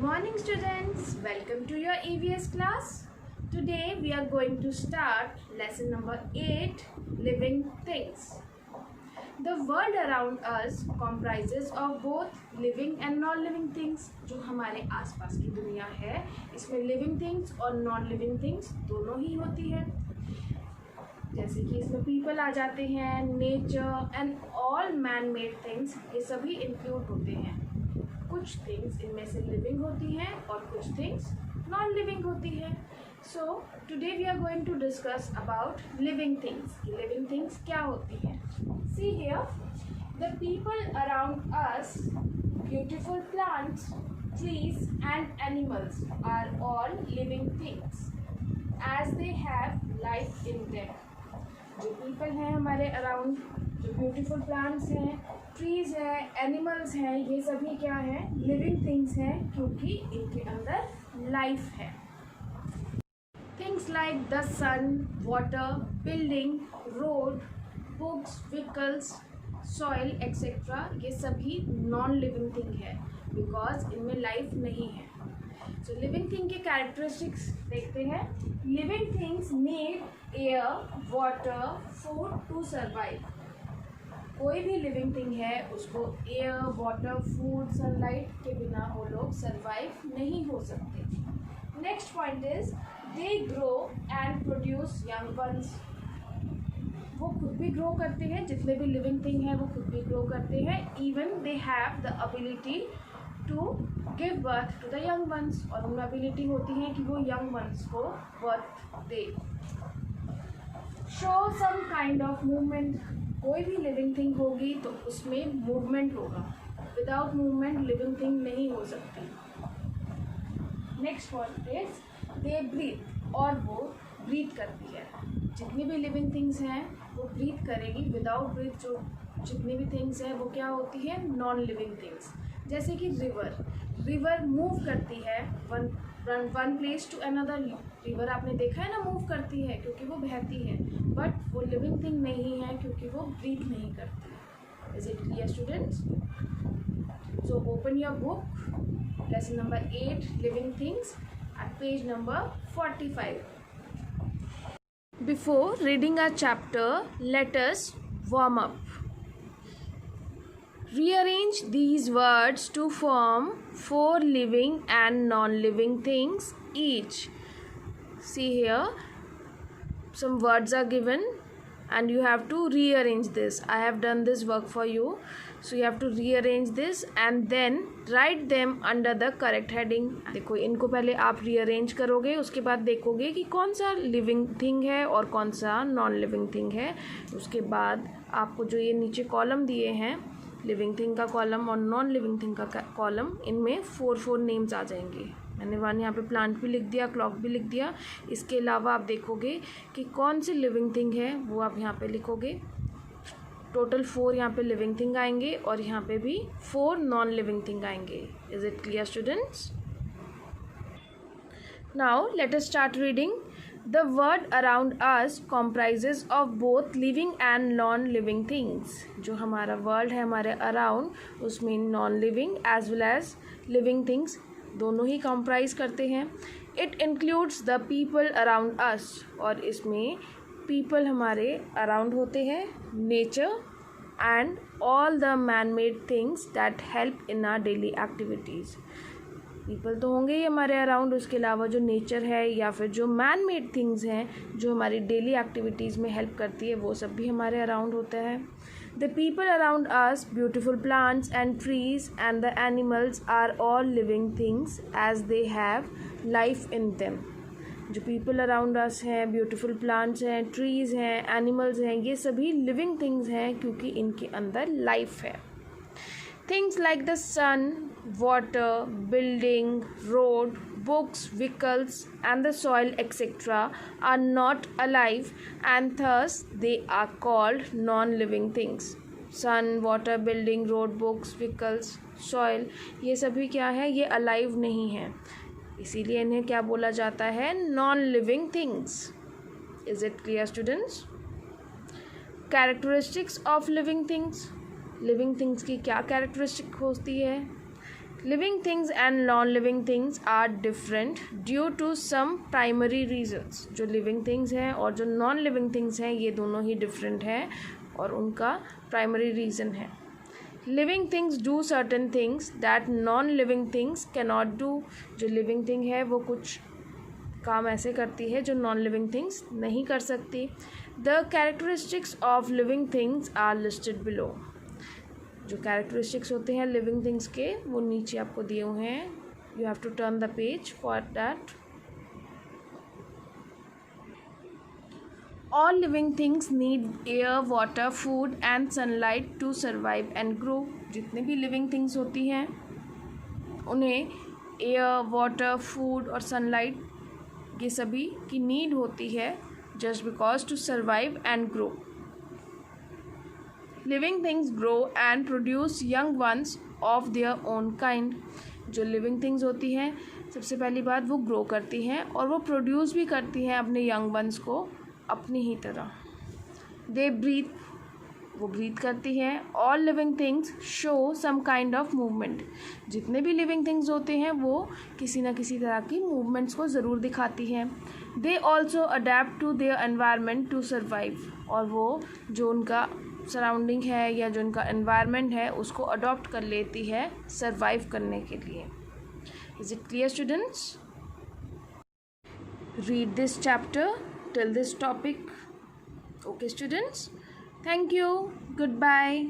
morning students, welcome to your EVS class. Today we are going to start lesson number 8, living things. The world around us comprises of both living and non-living things. जो हमारे आसपास की दुनिया है इसमें living things और non-living things दोनों ही होती है. जैसे कि इसमें people आ जाते हैं, nature and all man-made things ये सभी include होते हैं. कुछ थिंग्स इनमें से लिविंग होती हैं और कुछ थिंग्स नॉन लिविंग होती है. So today we are going to discuss about living things कि लिविंग थिंग्स क्या होती हैं. See here, the people around us, beautiful plants, trees and animals are all living things as they have life in them. जो people हैं हमारे around, जो beautiful plants हैं, trees हैं, एनिमल्स हैं, ये सभी क्या हैं? लिविंग थिंग्स हैं क्योंकि इनके अंदर लाइफ है. Things like the sun, water, building, road, books, vehicles, soil etcetera ये सभी नॉन लिविंग थिंग है बिकॉज इनमें लाइफ नहीं है. सो लिविंग थिंग के कैरेक्टरिस्टिक्स देखते हैं. Living things need air, water, food to survive. कोई भी लिविंग थिंग है उसको एयर, वाटर, फूड, सनलाइट के बिना वो लोग सर्वाइव नहीं हो सकते. Next point is they grow and produce young ones. वो खुद भी ग्रो करते हैं, जितने भी लिविंग थिंग है वो खुद भी ग्रो करते हैं. Even they have the ability to give birth to the young ones. और उनमें एबिलिटी होती है कि वो यंग वंस को बर्थ दे. Show some kind of movement. कोई भी लिविंग थिंग होगी तो उसमें मूवमेंट होगा. विदाउट मूवमेंट लिविंग थिंग नहीं हो सकती. Next point is they breathe. और वो ब्रीथ करती है. जितनी भी लिविंग थिंग्स हैं वो ब्रीथ करेगी. विदाउट ब्रीथ जो जितनी भी थिंग्स हैं वो क्या होती है? Non living things. जैसे कि रिवर मूव करती है one place to another. River आपने देखा है ना, मूव करती है क्योंकि वो बहती है, बट वो लिविंग थिंग नहीं है क्योंकि वो ब्रीथ नहीं करती. Is it clear students? So open your book, lesson number 8, living things, at page number 45. Before reading our chapter, let us warm up. Rearrange these words to form 4 living and non-living things each. See here, some words are given and you have to rearrange this. I have done this work for you. So you have to rearrange this and then write them under the correct heading. देखो, इनको पहले आप rearrange करोगे, उसके बाद देखोगे कि कौन सा living thing है और कौन सा non living thing है. उसके बाद आपको जो ये नीचे कॉलम दिए हैं, लिविंग थिंग का कॉलम और नॉन लिविंग थिंग का कॉलम, इनमें 4 नेम्स आ जाएंगे. मैंने वन यहाँ पे प्लांट भी लिख दिया, क्लॉक भी लिख दिया. इसके अलावा आप देखोगे कि कौन सी लिविंग थिंग है वो आप यहाँ पे लिखोगे. टोटल 4 यहाँ पे लिविंग थिंग आएंगे और यहाँ पे भी 4 नॉन लिविंग थिंग आएंगे. Is it clear students? Now let us start reading. The world around us comprises of both living and non-living things. जो हमारा वर्ल्ड है हमारे अराउंड, उसमें non living as well as living things दोनों ही comprise करते हैं. It includes the people around us. और इसमें पीपल हमारे अराउंड होते हैं, nature and all the man made things that help in our daily activities. People तो होंगे ही हमारे अराउंड, उसके अलावा जो नेचर है या फिर जो मैन मेड थिंग्स हैं जो हमारी डेली एक्टिविटीज़ में हेल्प करती है वो सब भी हमारे अराउंड होता है. The people around us, beautiful plants and trees and the animals are all living things as they have life in them. जो पीपल अराउंड अस हैं, ब्यूटीफुल प्लांट्स हैं, ट्रीज़ हैं, एनिमल्स हैं, ये सभी लिविंग थिंग्स हैं क्योंकि इनके अंदर लाइफ है. Things like the sun, water, building, road, books, vehicles, and the soil, etc., are not alive, and thus they are called non-living things. Sun, water, building, road, books, vehicles, soil, ये सभी क्या है? ये alive नहीं है, इसीलिए इन्हें क्या बोला जाता है? Non-living things. Is it clear, students? Characteristics of living things. Living things की क्या कैरेक्टरिस्टिक होती है? Living things and non-living things are different due to some primary reasons. जो living things हैं और जो non-living things हैं ये दोनों ही different हैं और उनका primary reason है. Living things do certain things that non-living things cannot do. जो living thing है वो कुछ काम ऐसे करती है जो non-living things नहीं कर सकती. The characteristics of living things are listed below. जो कैरेक्टरिस्टिक्स होते हैं लिविंग थिंग्स के वो नीचे आपको दिए हुए हैं. You have to turn the page for that. All living things need air, water, food and sunlight to survive and grow. जितने भी लिविंग थिंग्स होती हैं उन्हें एयर, वाटर, फूड और सनलाइट ये सभी की नीड होती है just because to survive and grow. Living things grow and produce young ones of their own kind. जो living things होती हैं सबसे पहली बात वो grow करती हैं और वो produce भी करती हैं अपने young ones को अपनी ही तरह. They breathe, वो breathe करती हैं. All living things show some kind of movement. जितने भी living things होते हैं वो किसी न किसी तरह की movements को ज़रूर दिखाती हैं. They also adapt to their environment to survive. और वो जो उनका सराउंडिंग है या जो उनका एनवायरनमेंट है उसको अडॉप्ट कर लेती है सरवाइव करने के लिए. Is it clear students? Read this chapter till this topic. Okay students, thank you, good bye.